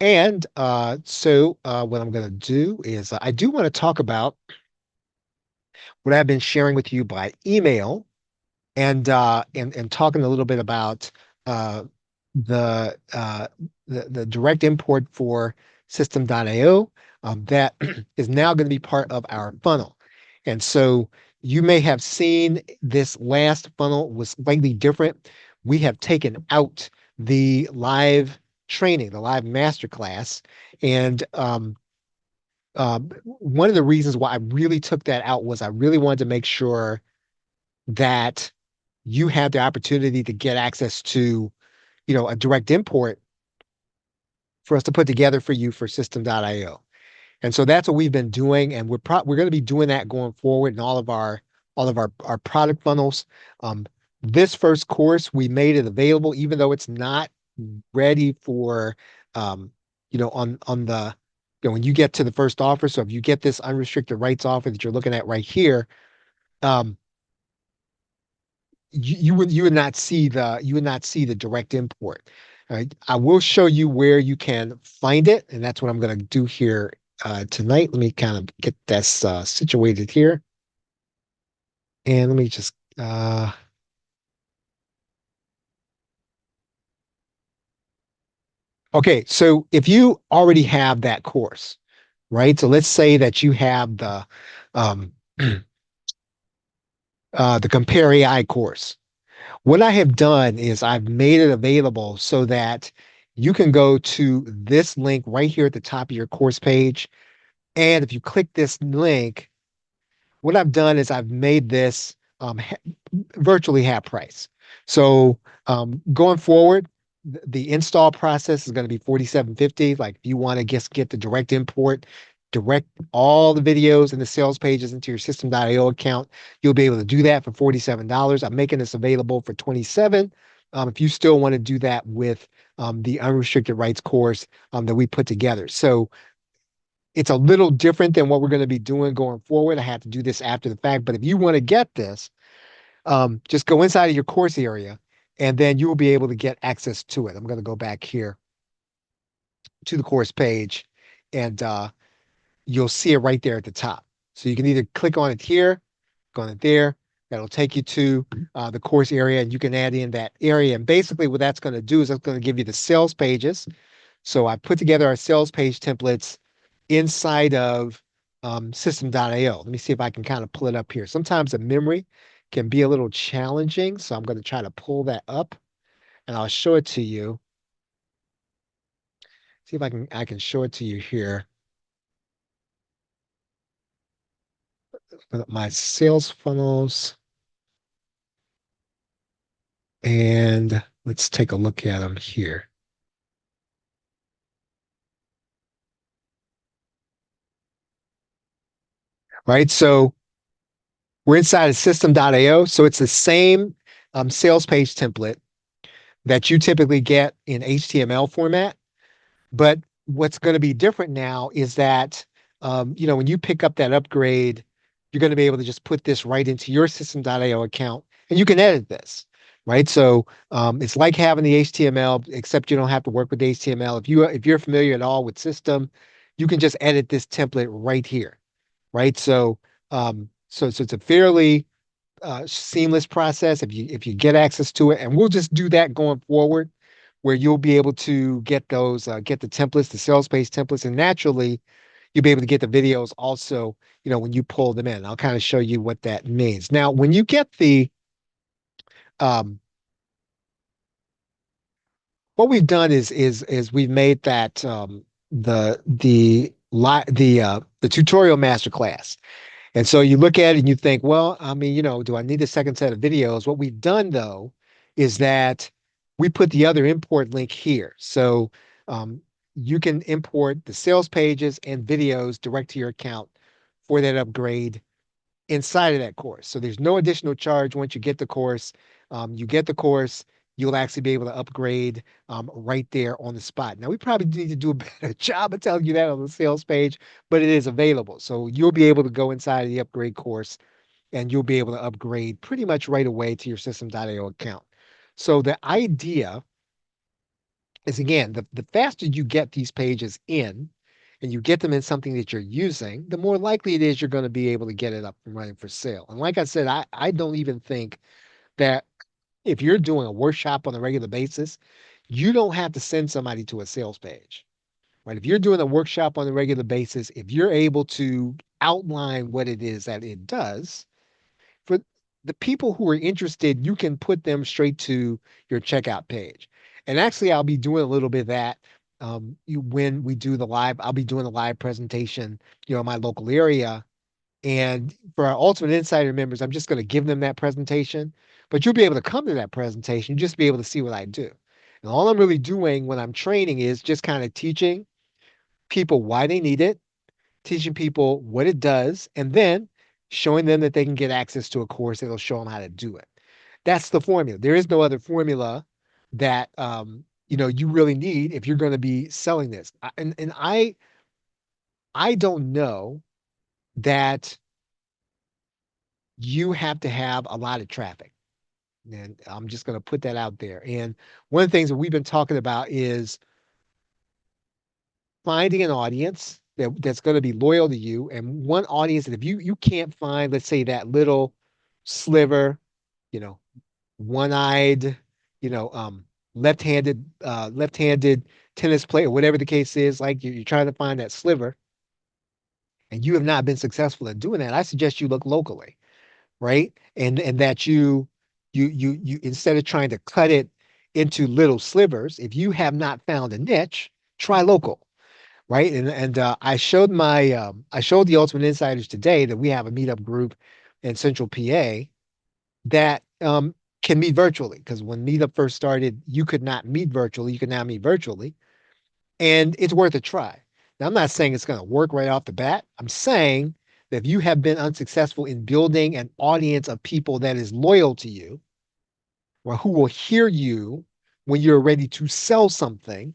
And what I'm going to do is I do want to talk about what I've been sharing with you by email and talking a little bit about uh, the, uh, the direct import for System.io that is now going to be part of our funnel. And so you may have seen this last funnel was slightly different. We have taken out the live training, the live masterclass, and one of the reasons why I really took that out was I really wanted to make sure that you have the opportunity to get access to, a direct import for us to put together for you for System.io. And so that's what we've been doing, and we're going to be doing that going forward in all of our product funnels. Um, this first course we made it available, even though it's not ready for, on the, when you get to the first offer. So if you get this unrestricted rights offer that you're looking at right here, um, you would not see the direct import. All right. I will show you where you can find it, and that's what I'm going to do here tonight. Let me kind of get this situated here, and let me just okay. So if you already have that course, right? So let's say that you have um, the Compare AI course. What I have done is I've made it available so that you can go to this link right here at the top of your course page. And if you click this link, what I've done is I've made this virtually half price. So going forward, the install process is going to be $47.50. Like if you want to just get the direct import, direct all the videos and the sales pages into your System.io account, you'll be able to do that for $47. I'm making this available for $27. If you still want to do that with the unrestricted rights course that we put together. So it's a little different than what we're going to be doing going forward. I had to do this after the fact, but if you want to get this, just go inside of your course area and then you will be able to get access to it. I'm going to go back here to the course page and you'll see it right there at the top. So you can either click on it here, go on it there. That'll take you to the course area and you can add in that area. And basically what that's going to do is it's going to give you the sales pages. So I put together our sales page templates inside of System.io. Let me see if I can kind of pull it up here. Sometimes the memory can be a little challenging, so I'm going to try to pull that up and I'll show it to you. See if I can show it to you here. Put up my sales funnels and let's take a look at them here. Right, so we're inside of System.io, so it's the same sales page template that you typically get in HTML format. But what's going to be different now is that, when you pick up that upgrade, you're going to be able to just put this right into your System.io account and you can edit this, right? So it's like having the HTML, except you don't have to work with HTML. If you're familiar at all with System, you can just edit this template right here, right? So it's a fairly seamless process if you get access to it, and we'll just do that going forward, where you'll be able to get get the templates, the sales page templates, and naturally you'll be able to get the videos also. When you pull them in, I'll kind of show you what that means. Now, when you get um, what we've done is we've made that the tutorial masterclass. And so you look at it and you think, well, I mean, do I need a second set of videos? What we've done though is that we put the other import link here. So um, you can import the sales pages and videos direct to your account for that upgrade inside of that course. So there's no additional charge once you get the course. You get the course, you'll actually be able to upgrade right there on the spot. Now, we probably need to do a better job of telling you that on the sales page, but it is available. So you'll be able to go inside of the upgrade course and you'll be able to upgrade pretty much right away to your System.io account. So the idea is again, the faster you get these pages in and you get them in something that you're using, the more likely it is you're going to be able to get it up and running for sale. And like I said, I don't even think that if you're doing a workshop on a regular basis, you don't have to send somebody to a sales page, right? If you're doing a workshop on a regular basis, if you're able to outline what it is that it does, for the people who are interested, you can put them straight to your checkout page. And actually, I'll be doing a little bit of that when we do the live. I'll be doing a live presentation, in my local area. And for our Ultimate Insider members, I'm just going to give them that presentation, but you'll be able to come to that presentation, just be able to see what I do. And all I'm really doing when I'm training is just kind of teaching people why they need it, teaching people what it does, and then showing them that they can get access to a course that'll show them how to do it. That's the formula. There is no other formula that you really need if you're going to be selling this. And I don't know that you have to have a lot of traffic. And I'm just going to put that out there. And one of the things that we've been talking about is finding an audience that's going to be loyal to you, and one audience that if you can't find, let's say, that little sliver, you know, one-eyed, you know, left-handed tennis player, whatever the case is, like you're trying to find that sliver, and you have not been successful in doing that, I suggest you look locally, right? And that you instead of trying to cut it into little slivers, if you have not found a niche, try local, right? And I showed the Ultimate Insiders today that we have a meetup group in Central PA that can meet virtually, because when Meetup first started, you could not meet virtually. You can now meet virtually, and it's worth a try. Now, I'm not saying it's going to work right off the bat. I'm saying that if you have been unsuccessful in building an audience of people that is loyal to you, or who will hear you when you're ready to sell something,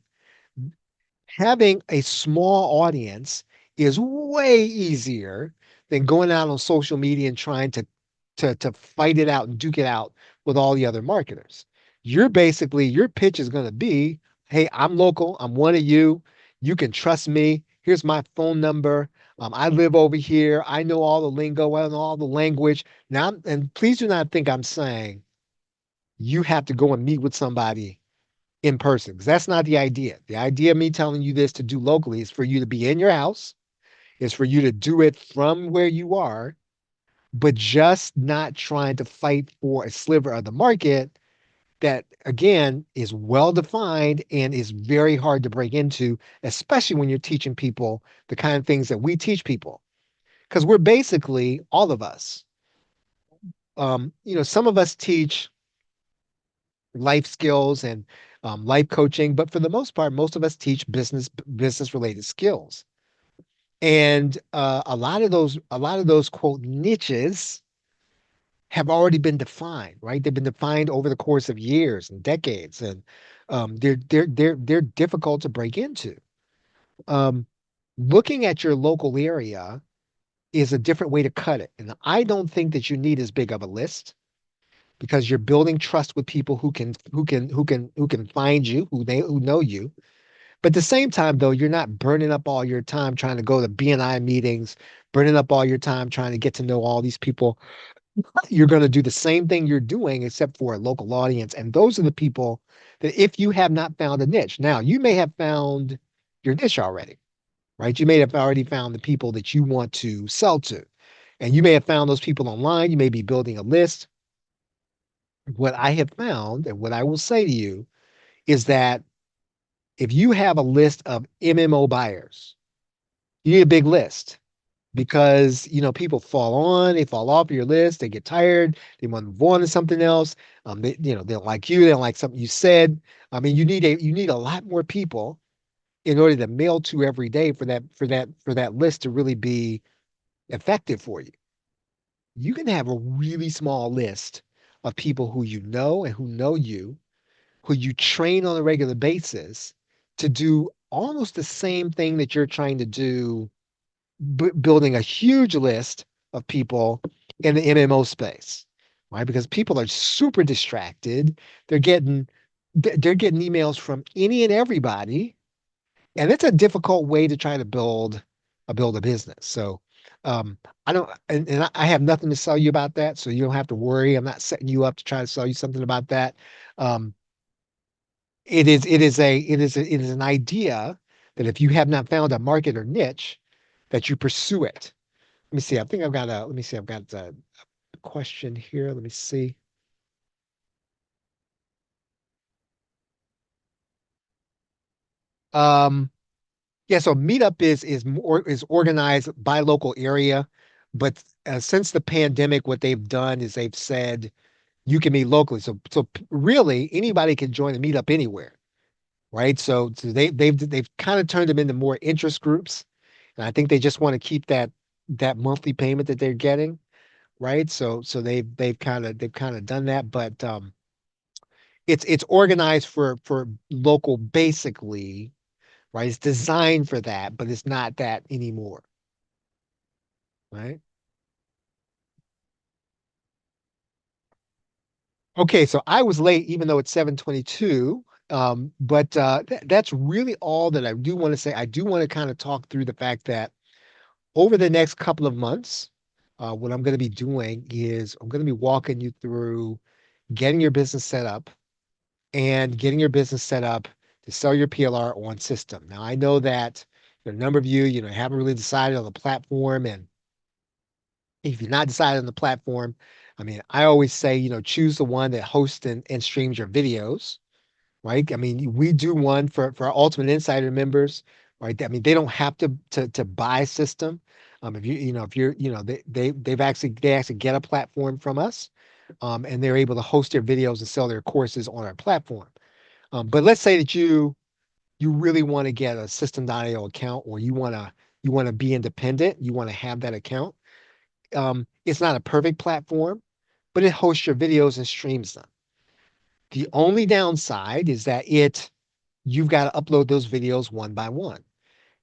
having a small audience is way easier than going out on social media and trying to fight it out and duke it out with all the other marketers. Your pitch is going to be, hey, I'm local. I'm one of you. You can trust me. Here's my phone number. I live over here. I know all the lingo. I know all the language. Now, and please do not think I'm saying you have to go and meet with somebody in person, because that's not the idea. The idea of me telling you this to do locally is for you to be in your house, is for you to do it from where you are, but just not trying to fight for a sliver of the market that, again, is well defined and is very hard to break into, especially when you're teaching people the kind of things that we teach people. Because we're basically, all of us, some of us teach life skills and life coaching, but for the most part, most of us teach business related skills. And a lot of those quote niches have already been defined, right? They've been defined over the course of years and decades, and they're difficult to break into. Um, Looking at your local area is a different way to cut it, and I don't think that you need as big of a list, because you're building trust with people who can find you, who know you. But at the same time, though, you're not burning up all your time trying to go to BNI meetings, burning up all your time trying to get to know all these people. You're going to do the same thing you're doing, except for a local audience. And those are the people that, if you have not found a niche, now you may have found your niche already, right? You may have already found the people that you want to sell to. And you may have found those people online. You may be building a list. What I have found, and what I will say to you, is that if you have a list of MMO buyers, you need a big list, because people fall on, they fall off your list, they get tired, they want to move on to something else. They don't like you, they don't like something you said. I mean, you need a lot more people in order to mail to every day for that list to really be effective for you. You can have a really small list of people who you know and who know you, who you train on a regular basis to do almost the same thing that you're trying to do, building a huge list of people in the MMO space, right? Because people are super distracted. They're getting they're getting emails from any and everybody, and it's a difficult way to try to build a business. So I don't, and I have nothing to sell you about that, so you don't have to worry. I'm not setting you up to try to sell you something about that. Um, it is an idea that if you have not found a market or niche, that you pursue it. Let me see. I think I've got a. Let me see. I've got a question here. Let me see. Um, yeah. So Meetup is organized by local area, but since the pandemic, what they've done is they've said you can meet locally. So really anybody can join a Meetup anywhere, right? So they've kind of turned them into more interest groups, and I think they just want to keep that monthly payment that they're getting, right? So they've kind of done that, but it's organized for local basically, right? It's designed for that, but it's not that anymore, right? Okay, so I was late even though it's 7:22. But that's really all that I do want to say. I do want to kind of talk through the fact that over the next couple of months, what I'm going to be doing is I'm going to be walking you through getting your business set up and getting your business set up to sell your PLR on system. Now, I know that a number of you, haven't really decided on the platform. And if you're not decided on the platform, I mean, I always say, choose the one that hosts and streams your videos, right? I mean, we do one for our Ultimate Insider members, right? I mean, they don't have to buy a system. If if you're, they actually get a platform from us, and they're able to host their videos and sell their courses on our platform. But let's say that you really want to get a System.io account, or you want to be independent, you want to have that account. It's not a perfect platform, but it hosts your videos and streams them. The only downside is that you've got to upload those videos one by one.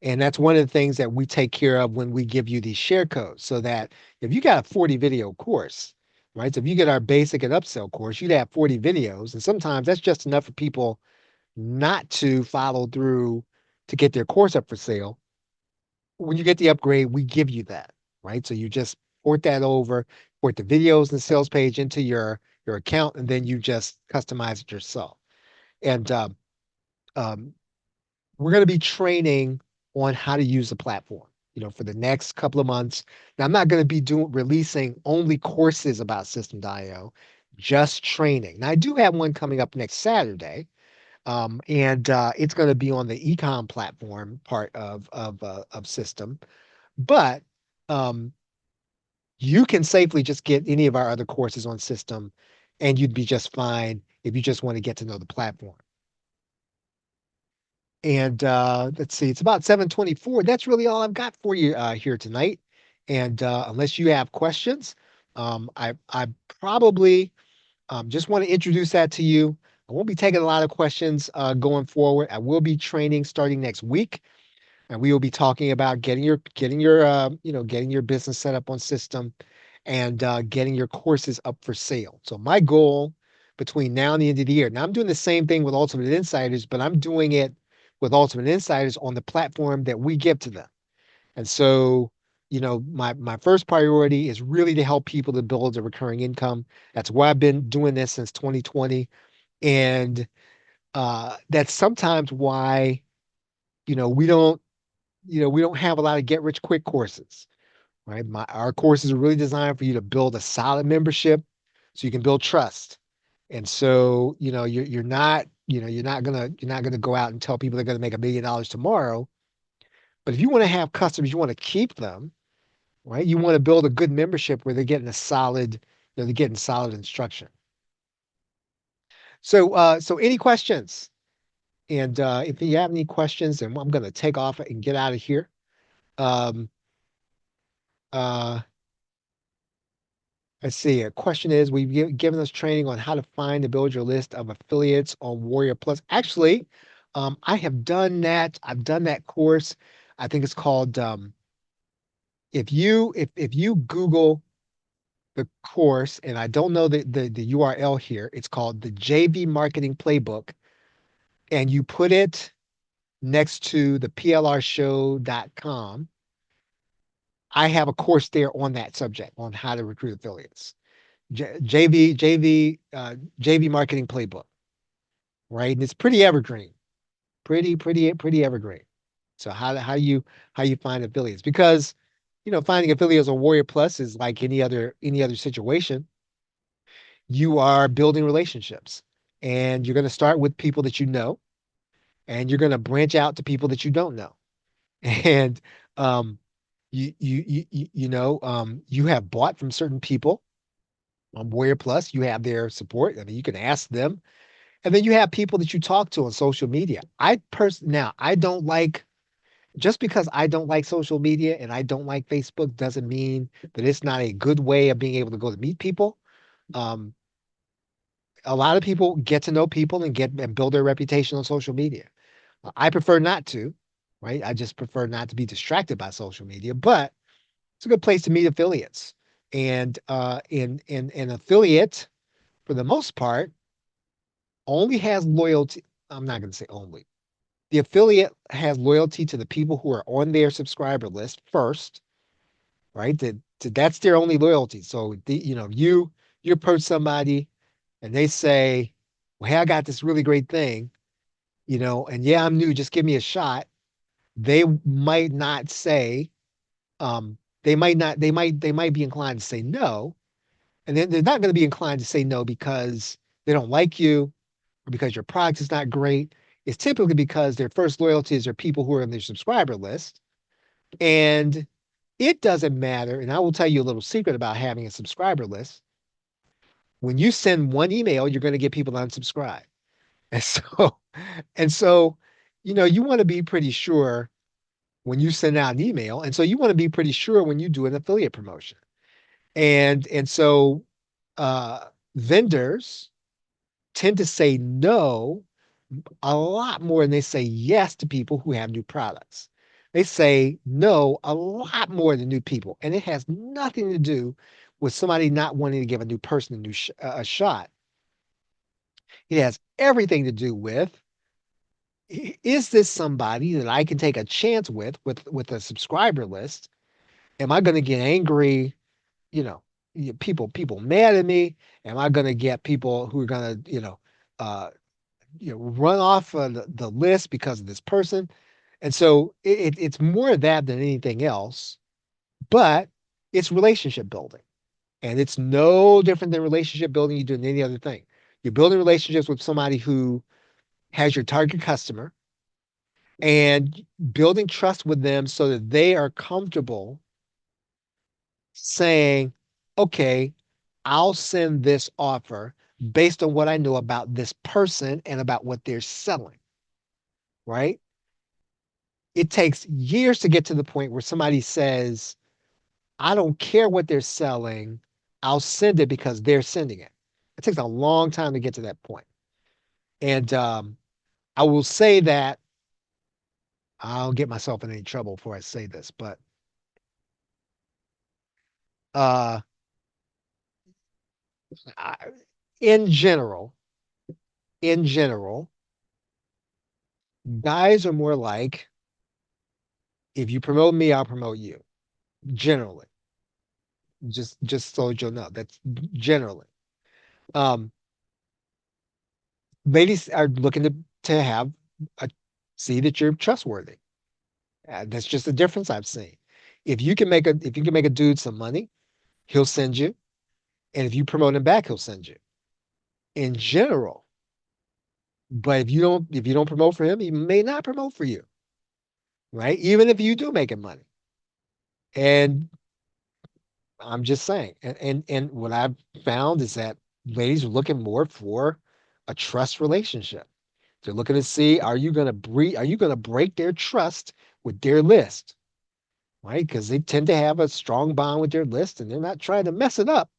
And that's one of the things that we take care of when we give you these share codes. So that if you got a 40 video course, right? So if you get our basic and upsell course, you'd have 40 videos. And sometimes that's just enough for people not to follow through to get their course up for sale. When you get the upgrade, we give you that, right? So you just port that over, port the videos and sales page into your account, and then you just customize it yourself. And um, we're going to be training on how to use the platform, for the next couple of months. Now, I'm not going to be releasing only courses about System.io, just training. Now, I do have one coming up next Saturday, and it's going to be on the ecom platform part of System. But um, you can safely just get any of our other courses on System, and you'd be just fine if you just want to get to know the platform. And let's see, it's about 7:24. That's really all I've got for you here tonight. And unless you have questions, I probably just want to introduce that to you. I won't be taking a lot of questions going forward. I will be training starting next week, and we will be talking about getting your business set up on System, and getting your courses up for sale. So my goal between now and the end of the year. Now I'm doing the same thing with Ultimate Insiders, but I'm doing it with Ultimate Insiders on the platform that we give to them. And so, my first priority is really to help people to build a recurring income. That's why I've been doing this since 2020. And that's sometimes why, you know, we don't, we don't have a lot of get rich quick courses, right? Our courses are really designed for you to build a solid membership so you can build trust. And so, you're not gonna go out and tell people they're gonna make $1 million tomorrow. But if you want to have customers, you want to keep them, right? You want to build a good membership where they're getting solid instruction. So any questions? And if you have any questions, then I'm gonna take off and get out of here. Um, uh, let's see. A question is, we've given us training on how to find and build your list of affiliates on Warrior Plus. Actually, I have done that. I've done that course. I think it's called if you Google the course, and I don't know the URL here, it's called the JV Marketing Playbook and you put it next to the plrshow.com, I have a course there on that subject on how to recruit affiliates. JV marketing playbook, right? And it's pretty evergreen, pretty evergreen. So how you find affiliates? Because finding affiliates on Warrior Plus is like any other situation. You are building relationships, and you're going to start with people that you know, and you're going to branch out to people that you don't know. And um, you have bought from certain people on Warrior Plus. You have their support. I mean, you can ask them, and then you have people that you talk to on social media. I don't like just because I don't like social media and I don't like Facebook doesn't mean that it's not a good way of being able to go to meet people. Um, a lot of people get to know people and build their reputation on social media. I prefer not to, right? I just prefer not to be distracted by social media, but it's a good place to meet affiliates. And in an affiliate, for the most part, only has loyalty. I'm not going to say only. The affiliate has loyalty to the people who are on their subscriber list first, right? That's their only loyalty. So you approach somebody and they say, "Well, hey, I got this really great thing, and yeah, I'm new. Just give me a shot." They might not say, they might not, they might be inclined to say no, and then they're not going to be inclined to say no because they don't like you or because your product is not great. It's typically because their first loyalties are people who are on their subscriber list, and it doesn't matter. And I will tell you a little secret about having a subscriber list. When you send one email, you're going to get people to unsubscribe. And so, and so, you want to be pretty sure when you send out an email. And so you want to be pretty sure when you do an affiliate promotion. And so uh, vendors tend to say no a lot more than they say yes to people who have new products. They say no a lot more than new people. And it has nothing to do with somebody not wanting to give a new person a shot. It has everything to do with, is this somebody that I can take a chance with a subscriber list? Am I going to get angry, you know, people mad at me? Am I going to get people who are going to, uh, run off the list because of this person? And so it's more of that than anything else, but it's relationship building. And it's no different than relationship building you do in any other thing. You're building relationships with somebody who has your target customer and building trust with them so that they are comfortable saying, okay, I'll send this offer based on what I know about this person and about what they're selling, right? It takes years to get to the point where somebody says, I don't care what they're selling. I'll send it because they're sending it. It takes a long time to get to that point. And I will say that I'll get myself in any trouble before I say this, but uh, I, in general, in general, guys are more like, if you promote me, I'll promote you. Generally, just so you'll know, that's generally. Um, Ladies are looking to have a see that you're trustworthy. That's just the difference I've seen. If you can make a dude some money, he'll send you, and if you promote him back, he'll send you. In general, but if you don't promote for him, he may not promote for you, right? Even if you do make him money. And I'm just saying. And what I've found is that ladies are looking more for a trust relationship. They're looking to see, are you gonna break their trust with their list, right? Because they tend to have a strong bond with their list, and they're not trying to mess it up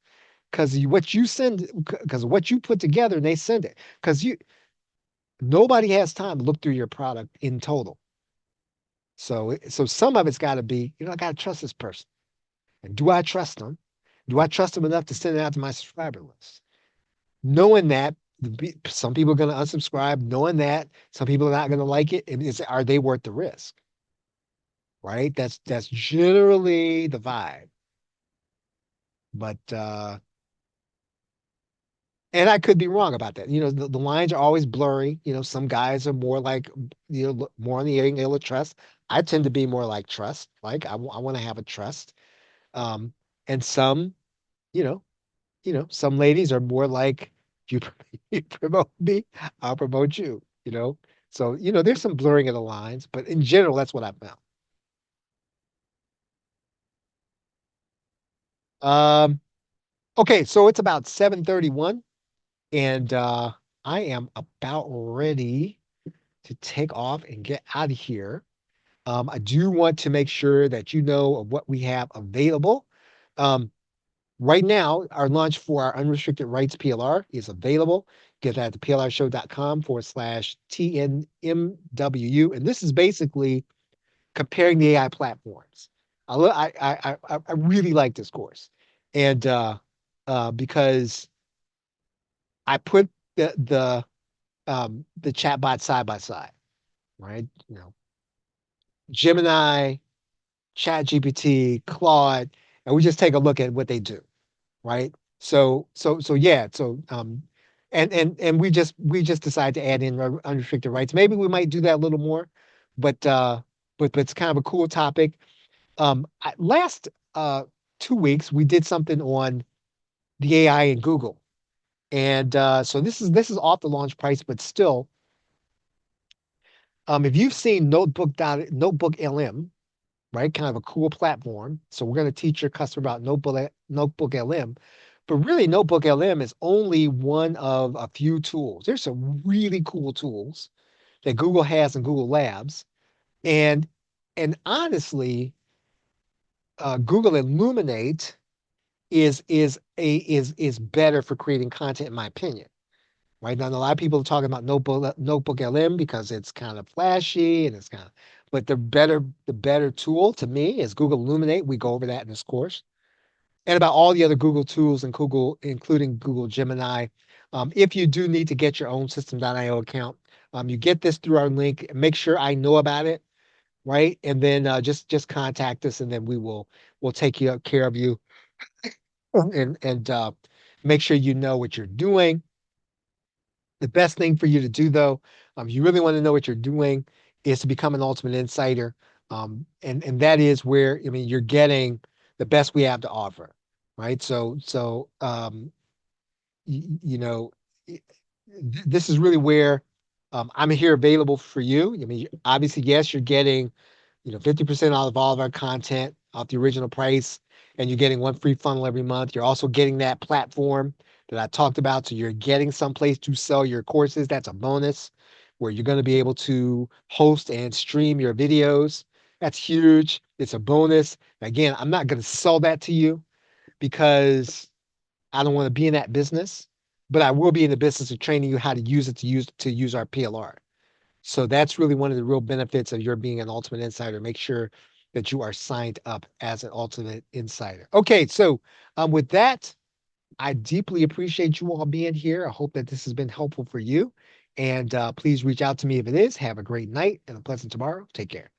because what you put together and they send it. Because nobody has time to look through your product in total. So some of it's got to be, I got to trust this person. And do I trust them? Do I trust them enough to send it out to my subscriber list? Knowing that Some people are going to unsubscribe knowing that. Some people are not going to like it. And are they worth the risk? Right? That's generally the vibe. But and I could be wrong about that. The lines are always blurry. Some guys are more like, more on the angle of trust. I tend to be more like trust. Like I want to have a trust. Um, and some ladies are more like, you, you promote me, I'll. So, there's some blurring of the lines, but in general, that's what I found. Um, okay, so it's about 7:31 and I am about ready to take off and get out of here. I do want to make sure that you know of what we have available. Um, right now, our launch for our unrestricted rights PLR is available. Get that at plrshow.com/TNMWU. And this is basically comparing the AI platforms. I really like this course. And because I put the chatbot side by side, right? Gemini, ChatGPT, Claude, and we just take a look at what they do, right? So yeah, and we just decided to add in unrestricted rights. Maybe we might do that a little more, but it's kind of a cool topic. Last 2 weeks we did something on the AI in Google, and so this is off the launch price, but still, if you've seen Notebook LM, right? Kind of a cool platform. So we're going to teach your customer about Notebook LM. But really, Notebook LM is only one of a few tools. There's some really cool tools that Google has in Google Labs. And honestly, Google Illuminate is better for creating content, in my opinion. Right now, a lot of people are talking about Notebook LM because it's kind of flashy and but the better tool to me is Google Illuminate. We go over that in this course, and about all the other Google tools and including Google Gemini. If you do need to get your own System.io account, you get this through our link. Make sure I know about it, right? And then just contact us, and then we'll take care of you and make sure you know what you're doing. The best thing for you to do, though, if you really want to know what you're doing, is to become an ultimate insider. And that is where, I mean, you're getting the best we have to offer, right? So you know, this is really where I'm here available for you. I mean, obviously, yes, you're getting 50% out of all of our content off the original price, and you're getting one free funnel every month. You're also getting that platform that I talked about. So you're getting someplace to sell your courses. That's a bonus where you're going to be able to host and stream your videos. That's huge. It's a bonus. Again, I'm not going to sell that to you because I don't want to be in that business, but I will be in the business of training you how to use it to use our PLR. So that's really one of the real benefits of your being an Ultimate Insider. Make sure that you are signed up as an Ultimate Insider. Okay, so with that, I deeply appreciate you all being here. I hope that this has been helpful for you. And please reach out to me if it is. Have a great night and a pleasant tomorrow. Take care.